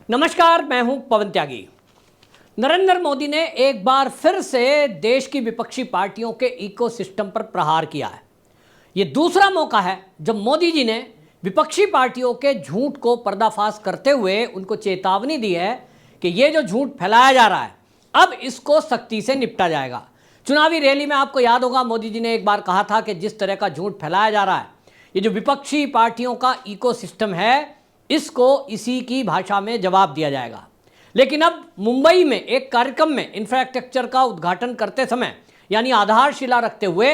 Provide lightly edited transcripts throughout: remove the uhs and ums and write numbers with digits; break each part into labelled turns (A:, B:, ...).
A: नमस्कार, मैं हूं पवन त्यागी। नरेंद्र मोदी ने एक बार फिर से देश की विपक्षी पार्टियों के इकोसिस्टम पर प्रहार किया है। ये दूसरा मौका है जब मोदी जी ने विपक्षी पार्टियों के झूठ को पर्दाफाश करते हुए उनको चेतावनी दी है कि ये जो झूठ फैलाया जा रहा है अब इसको सख्ती से निपटा जाएगा। चुनावी रैली में आपको याद होगा, मोदी जी ने एक बार कहा था कि जिस तरह का झूठ फैलाया जा रहा है, ये जो विपक्षी पार्टियों का इकोसिस्टम है, इसको इसी की भाषा में जवाब दिया जाएगा। लेकिन अब मुंबई में एक कार्यक्रम में इंफ्रास्ट्रक्चर का उद्घाटन करते समय यानी आधारशिला रखते हुए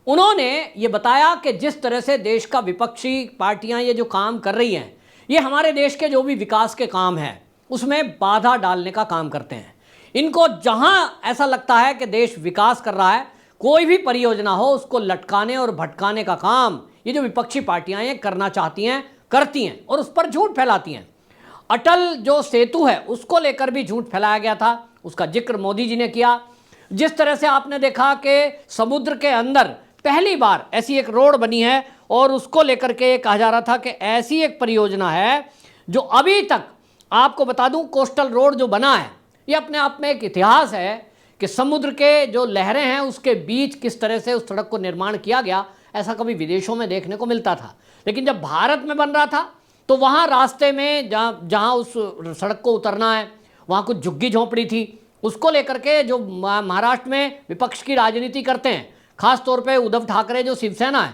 A: उन्होंने ये बताया कि जिस तरह से देश का विपक्षी पार्टियां ये जो काम कर रही हैं, ये हमारे देश के जो भी विकास के काम हैं उसमें बाधा डालने का काम करते हैं। इनको जहां ऐसा लगता है कि देश विकास कर रहा है, कोई भी परियोजना हो उसको लटकाने और भटकाने का काम ये जो विपक्षी पार्टियां ये करना चाहती हैं, करती हैं और उस पर झूठ फैलाती हैं। अटल जो सेतु है उसको लेकर भी झूठ फैलाया गया था, उसका जिक्र मोदी जी ने किया। जिस तरह से आपने देखा कि समुद्र के अंदर पहली बार ऐसी एक रोड बनी है और उसको लेकर के कहा जा रहा था कि ऐसी एक परियोजना है जो अभी तक, आपको बता दूं, कोस्टल रोड जो बना है ये अपने आप में एक इतिहास है कि समुद्र के जो लहरें हैं उसके बीच किस तरह से उस सड़क को निर्माण किया गया, ऐसा कभी विदेशों में देखने को मिलता था। लेकिन जब भारत में बन रहा था तो वहाँ रास्ते में जहाँ उस सड़क को उतरना है वहाँ कुछ झुग्गी झोंपड़ी थी। उसको लेकर के जो महाराष्ट्र में विपक्ष की राजनीति करते हैं, खास तौर पे उद्धव ठाकरे जो शिवसेना है,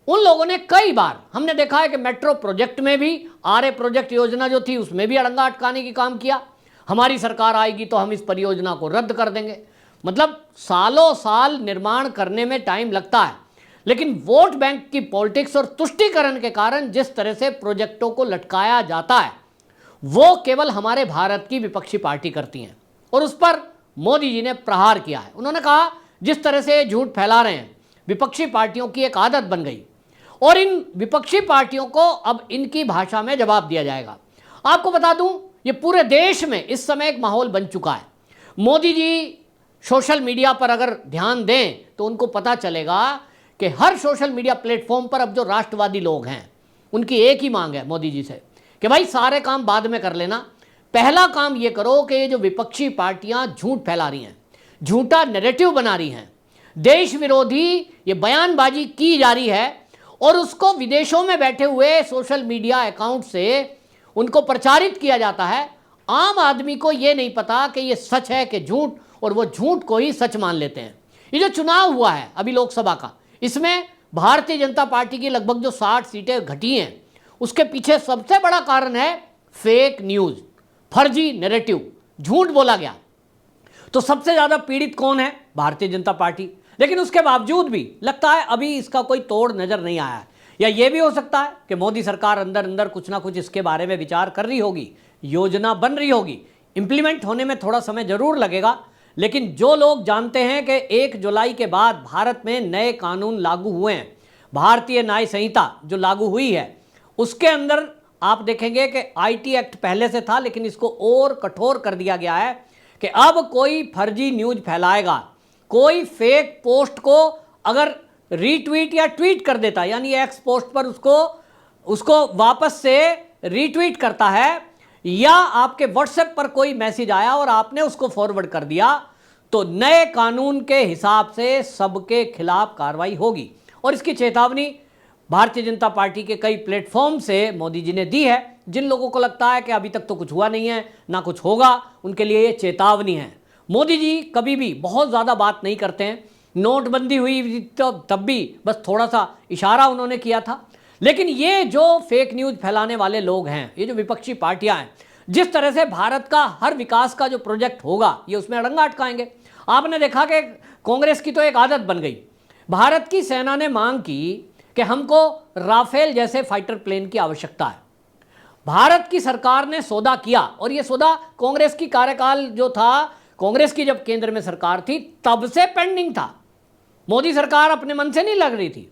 A: उन लोगों ने कई बार हमने देखा है कि मेट्रो प्रोजेक्ट में भी, आरए प्रोजेक्ट योजना जो थी उसमें भी अड़ंगा अटकाने की काम किया। हमारी सरकार आएगी तो हम इस परियोजना को रद्द कर देंगे। मतलब सालों साल निर्माण करने में टाइम लगता है, लेकिन वोट बैंक की पॉलिटिक्स और तुष्टीकरण के कारण जिस तरह से प्रोजेक्टों को लटकाया जाता है वो केवल हमारे भारत की विपक्षी पार्टी करती हैं और उस पर मोदी जी ने प्रहार किया है। उन्होंने कहा जिस तरह से झूठ फैला रहे हैं विपक्षी पार्टियों की एक आदत बन गई और इन विपक्षी पार्टियों को अब इनकी भाषा में जवाब दिया जाएगा। आपको बता दूं, ये पूरे देश में इस समय एक माहौल बन चुका है। मोदी जी सोशल मीडिया पर अगर ध्यान दें तो उनको पता चलेगा कि हर सोशल मीडिया प्लेटफॉर्म पर अब जो राष्ट्रवादी लोग हैं उनकी एक ही मांग है मोदी जी से कि भाई सारे काम बाद में कर लेना, पहला काम ये करो कि ये जो विपक्षी पार्टियां झूठ फैला रही हैं, झूठा नैरेटिव बना रही हैं, देश विरोधी ये बयानबाजी की जा रही है और उसको विदेशों में बैठे हुए सोशल मीडिया अकाउंट से उनको प्रचारित किया जाता है। आम आदमी को ये नहीं पता कि ये सच है कि झूठ, और वो झूठ को ही सच मान लेते हैं। ये जो चुनाव हुआ है अभी लोकसभा का, इसमें भारतीय जनता पार्टी की लगभग जो 60 सीटें घटी हैं उसके पीछे सबसे बड़ा कारण है फेक न्यूज़, फर्जी नैरेटिव, झूठ बोला गया। तो सबसे ज़्यादा पीड़ित कौन है? भारतीय जनता पार्टी। लेकिन उसके बावजूद भी लगता है अभी इसका कोई तोड़ नज़र नहीं आया है। या ये भी हो सकता है कि मोदी सरकार अंदर अंदर कुछ ना कुछ इसके बारे में विचार कर रही होगी, योजना बन रही होगी, इम्प्लीमेंट होने में थोड़ा समय जरूर लगेगा। लेकिन जो लोग जानते हैं कि 1 जुलाई के बाद भारत में नए कानून लागू हुए हैं, भारतीय न्याय संहिता जो लागू हुई है उसके अंदर आप देखेंगे कि आईटी एक्ट पहले से था लेकिन इसको और कठोर कर दिया गया है कि अब कोई फर्जी न्यूज़ फैलाएगा, कोई फेक पोस्ट को अगर रीट्वीट या ट्वीट कर देता, यानी एक्स पोस्ट पर उसको वापस से रीट्वीट करता है, या आपके व्हाट्सएप पर कोई मैसेज आया और आपने उसको फॉरवर्ड कर दिया, तो नए कानून के हिसाब से सबके खिलाफ कार्रवाई होगी। और इसकी चेतावनी भारतीय जनता पार्टी के कई प्लेटफॉर्म से मोदी जी ने दी है। जिन लोगों को लगता है कि अभी तक तो कुछ हुआ नहीं है, ना कुछ होगा, उनके लिए ये चेतावनी है। मोदी जी कभी भी बहुत ज़्यादा बात नहीं करते हैं। नोटबंदी हुई तो तब भी बस थोड़ा सा इशारा उन्होंने किया था। लेकिन ये जो फेक न्यूज़ फैलाने वाले लोग हैं, ये जो विपक्षी पार्टियां हैं, जिस तरह से भारत का हर विकास का जो प्रोजेक्ट होगा ये उसमें अड़ंगा अटकाएंगे। आपने देखा कि कांग्रेस की तो एक आदत बन गई। भारत की सेना ने मांग की कि हमको राफेल जैसे फाइटर प्लेन की आवश्यकता है। भारत की सरकार ने सौदा किया और ये सौदा कांग्रेस की कार्यकाल जो था, कांग्रेस की जब केंद्र में सरकार थी तब से पेंडिंग था। मोदी सरकार अपने मन से नहीं लग रही थी।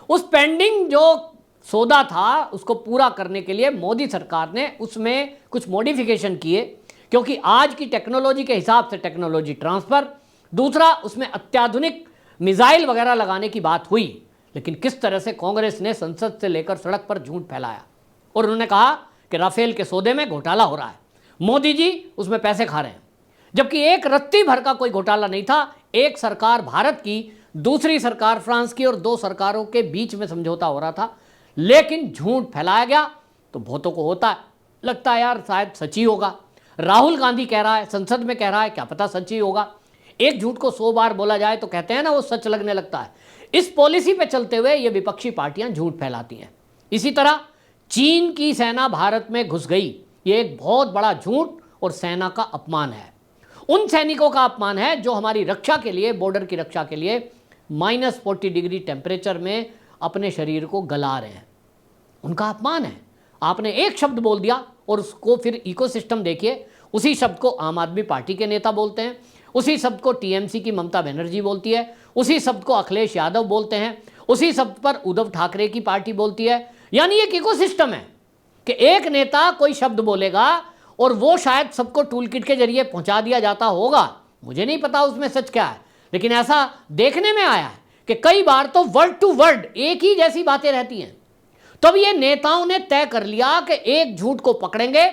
A: उस पेंडिंग जो सौदा था उसको पूरा करने के लिए मोदी सरकार ने उसमें कुछ मॉडिफिकेशन किए, क्योंकि आज की टेक्नोलॉजी के हिसाब से टेक्नोलॉजी ट्रांसफ़र, दूसरा उसमें अत्याधुनिक मिसाइल वगैरह लगाने की बात हुई। लेकिन किस तरह से कांग्रेस ने संसद से लेकर सड़क पर झूठ फैलाया और उन्होंने कहा कि राफेल के सौदे में घोटाला हो रहा है। मोदी जी उसमें पैसे खा रहे हैं, जबकि एक रत्ती भर का कोई घोटाला नहीं था। एक सरकार भारत की, दूसरी सरकार फ्रांस की, और दो सरकारों के बीच में समझौता हो रहा था, लेकिन झूठ फैलाया गया। तो बहुतों को होता है, लगता है यार शायद सच्ची होगा। राहुल गांधी कह रहा है, संसद में कह रहा है, क्या पता सच्ची होगा। एक झूठ को 100 बार बोला जाए तो कहते हैं ना वो सच लगने लगता है। इस पॉलिसी पे चलते हुए ये विपक्षी पार्टियां झूठ फैलाती हैं। इसी तरह चीन की सेना भारत में घुस गई, ये एक बहुत बड़ा झूठ और सेना का अपमान है। उन सैनिकों का अपमान है जो हमारी रक्षा के लिए, बॉर्डर की रक्षा के लिए -40 डिग्री टेम्परेचर में अपने शरीर को गला रहे हैं, उनका अपमान है। आपने एक शब्द बोल दिया और उसको फिर इकोसिस्टम देखिए, उसी शब्द को आम आदमी पार्टी के नेता बोलते हैं, उसी शब्द को टीएमसी की ममता बनर्जी बोलती है, उसी शब्द को अखिलेश यादव बोलते हैं, उसी शब्द पर उद्धव ठाकरे की पार्टी बोलती है। यानी एक इकोसिस्टम है कि एक नेता कोई शब्द बोलेगा और वो शायद सबको टूल किट के जरिए पहुंचा दिया जाता होगा, मुझे नहीं पता उसमें सच क्या है, लेकिन ऐसा देखने में आया है कि कई बार तो वर्ड टू वर्ड एक ही जैसी बातें रहती हैं। तब ये नेताओं ने तय कर लिया कि एक झूठ को पकड़ेंगे,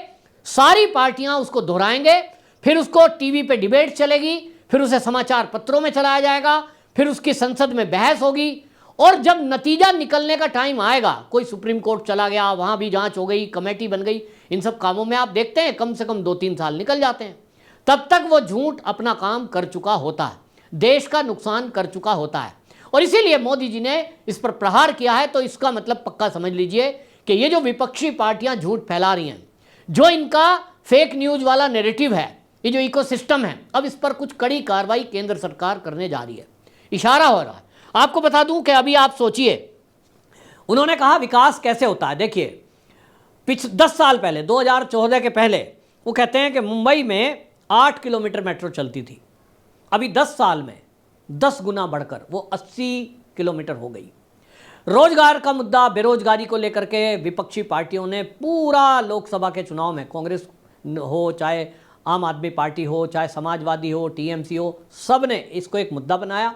A: सारी पार्टियां उसको दोहराएंगे, फिर उसको टीवी पे डिबेट चलेगी, फिर उसे समाचार पत्रों में चलाया जाएगा, फिर उसकी संसद में बहस होगी, और जब नतीजा निकलने का टाइम आएगा, कोई सुप्रीम कोर्ट चला गया, वहां भी जांच हो गई, कमेटी बन गई, इन सब कामों में आप देखते हैं कम से कम 2-3 साल निकल जाते हैं। तब तक वो झूठ अपना काम कर चुका होता है, देश का नुकसान कर चुका होता है। और इसीलिए मोदी जी ने इस पर प्रहार किया है। तो इसका मतलब पक्का समझ लीजिए कि ये जो विपक्षी पार्टियां झूठ फैला रही हैं, जो इनका फेक न्यूज वाला नैरेटिव है, ये जो इकोसिस्टम है, अब इस पर कुछ कड़ी कार्रवाई केंद्र सरकार करने जा रही है, इशारा हो रहा है। आपको बता दूं कि अभी आप सोचिए, उन्होंने कहा विकास कैसे होता है। देखिए 10 साल पहले, 2014 के पहले, वो कहते हैं कि मुंबई में 8 किलोमीटर मेट्रो चलती थी, अभी 10 साल में 10 गुना बढ़कर वो 80 किलोमीटर हो गई। रोजगार का मुद्दा, बेरोजगारी को लेकर के विपक्षी पार्टियों ने पूरा लोकसभा के चुनाव में, कांग्रेस हो चाहे आम आदमी पार्टी हो, चाहे समाजवादी हो, टीएमसी हो, सब ने इसको एक मुद्दा बनाया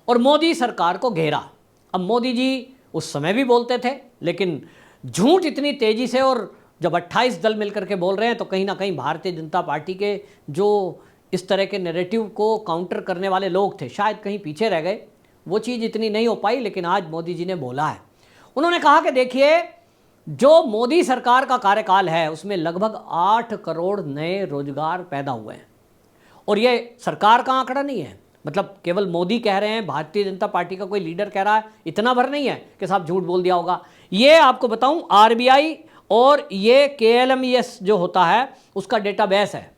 A: और मोदी सरकार को घेरा। अब मोदी जी उस समय भी बोलते थे, लेकिन झूठ इतनी तेजी से, और जब 28 दल मिलकर के बोल रहे हैं तो कहीं ना कहीं भारतीय जनता पार्टी के जो इस तरह के नैरेटिव को काउंटर करने वाले लोग थे, शायद कहीं पीछे रह गए, वो चीज़ इतनी नहीं हो पाई। लेकिन आज मोदी जी ने बोला है, उन्होंने कहा कि देखिए जो मोदी सरकार का कार्यकाल है उसमें लगभग 8 करोड़ नए रोजगार पैदा हुए हैं। और ये सरकार का आंकड़ा नहीं है, मतलब केवल मोदी कह रहे हैं, भारतीय जनता पार्टी का कोई लीडर कह रहा है, इतना भर नहीं है कि साहब झूठ बोल दिया होगा। ये आपको बताऊं, आरबीआई और ये केएलएमएस जो होता है उसका डेटाबेस है।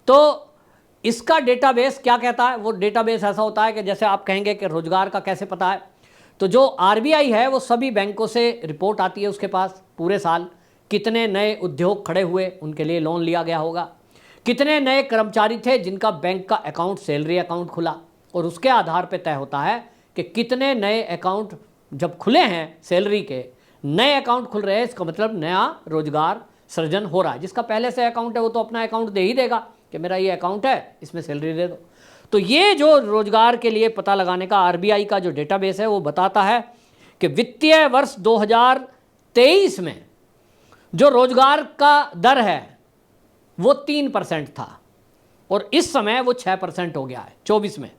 A: तो इसका डेटाबेस क्या कहता है, वो डेटाबेस ऐसा होता है कि जैसे आप कहेंगे कि रोजगार का कैसे पता है, तो जो आरबीआई है वो सभी बैंकों से रिपोर्ट आती है उसके पास पूरे साल, कितने नए उद्योग खड़े हुए, उनके लिए लोन लिया गया होगा, कितने नए कर्मचारी थे जिनका बैंक का अकाउंट, सैलरी अकाउंट खुला, और उसके आधार पर तय होता है कि कितने नए अकाउंट जब खुले हैं, सैलरी के नए अकाउंट खुल रहे हैं, इसका मतलब नया रोजगार सृजन हो रहा है। जिसका पहले से अकाउंट है वो तो अपना अकाउंट दे ही देगा कि मेरा ये अकाउंट है, इसमें सैलरी दे दो। तो ये जो रोजगार के लिए पता लगाने का आरबीआई का जो डेटाबेस है वो बताता है कि वित्तीय वर्ष 2023 में जो रोजगार का दर है वो 3% था और इस समय वो 6% हो गया है 24 में।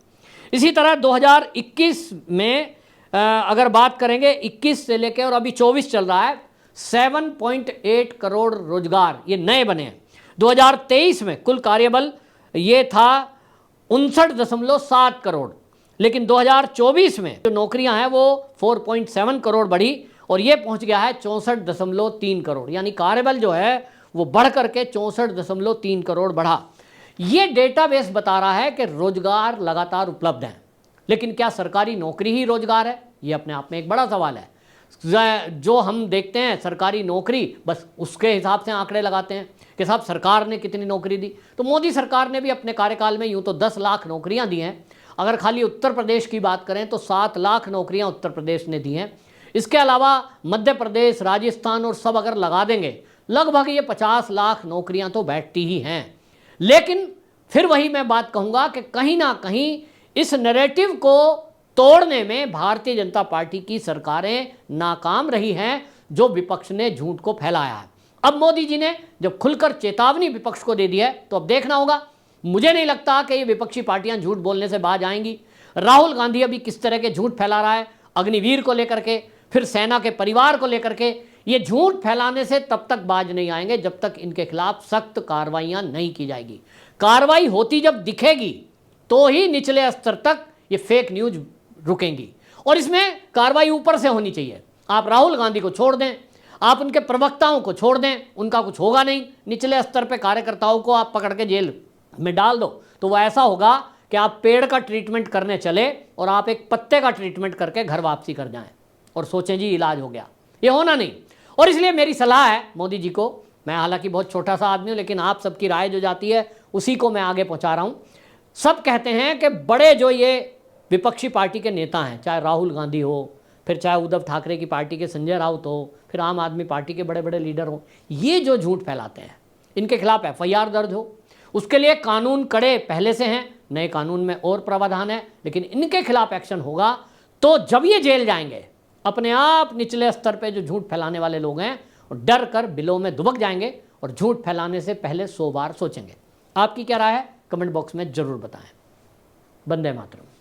A: इसी तरह 2021 में अगर बात करेंगे, 21 से लेकर और अभी 24 चल रहा है, 7.8 करोड़ रोजगार ये नए बने हैं। 2023 में कुल कार्यबल ये था 59.7 करोड़, लेकिन 2024 में जो नौकरियां हैं वो 4.7 करोड़ बढ़ी और ये पहुंच गया है 64.3 करोड़, यानी कार्यबल जो है वो बढ़ करके 64.3 करोड़ बढ़ा। ये डेटाबेस बता रहा है कि रोजगार लगातार उपलब्ध हैं, लेकिन क्या सरकारी नौकरी ही रोजगार है? ये अपने आप में एक बड़ा सवाल है। जो हम देखते हैं सरकारी नौकरी, बस उसके हिसाब से आंकड़े लगाते हैं कि साहब सरकार ने कितनी नौकरी दी। तो मोदी सरकार ने भी अपने कार्यकाल में यूं तो 10 लाख नौकरियां दी हैं। अगर खाली उत्तर प्रदेश की बात करें तो 7 लाख नौकरियां उत्तर प्रदेश ने दी हैं। इसके अलावा मध्य प्रदेश, राजस्थान और सब अगर लगा देंगे, लगभग ये 50 लाख नौकरियां तो बैठती ही हैं। लेकिन फिर वही मैं बात कहूँगा कि कहीं ना कहीं इस नैरेटिव को तोड़ने में भारतीय जनता पार्टी की सरकारें नाकाम रही हैं, जो विपक्ष ने झूठ को फैलाया है। अब मोदी जी ने जब खुलकर चेतावनी विपक्ष को दे दी है तो अब देखना होगा। मुझे नहीं लगता कि ये विपक्षी पार्टियां झूठ बोलने से बाज आएंगी। राहुल गांधी अभी किस तरह के झूठ फैला रहा है अग्निवीर को लेकर के, फिर सेना के परिवार को लेकर के, ये झूठ फैलाने से तब तक बाज नहीं आएंगे जब तक इनके खिलाफ सख्त कार्रवाइयां नहीं की जाएगी। कार्रवाई होती जब दिखेगी तो ही निचले स्तर तक ये फेक न्यूज रुकेंगी, और इसमें कार्रवाई ऊपर से होनी चाहिए। आप राहुल गांधी को छोड़ दें, आप उनके प्रवक्ताओं को छोड़ दें, उनका कुछ होगा नहीं। निचले स्तर पे कार्यकर्ताओं को आप पकड़ के जेल में डाल दो तो वो ऐसा होगा कि आप पेड़ का ट्रीटमेंट करने चले और आप एक पत्ते का ट्रीटमेंट करके घर वापसी कर जाएं और सोचें जी इलाज हो गया। ये होना नहीं। और इसलिए मेरी सलाह है मोदी जी को, मैं हालांकि बहुत छोटा सा आदमी हूं लेकिन आप सबकी राय जो जाती है उसी को मैं आगे पहुंचा रहा हूं। सब कहते हैं कि बड़े जो ये विपक्षी पार्टी के नेता हैं, चाहे राहुल गांधी हो, फिर चाहे उद्धव ठाकरे की पार्टी के संजय राउत हो, फिर आम आदमी पार्टी के बड़े बड़े लीडर हो, ये जो झूठ फैलाते हैं इनके खिलाफ FIR दर्ज हो। उसके लिए कानून कड़े पहले से हैं, नए कानून में और प्रावधान है, लेकिन इनके खिलाफ एक्शन होगा तो जब ये जेल जाएंगे अपने आप निचले स्तर पे जो झूठ फैलाने वाले लोग हैं डर कर बिलों में दुबक जाएंगे और झूठ फैलाने से पहले 100 बार सोचेंगे। आपकी क्या राय है कमेंट बॉक्स में जरूर बताएं। वंदे मातरम।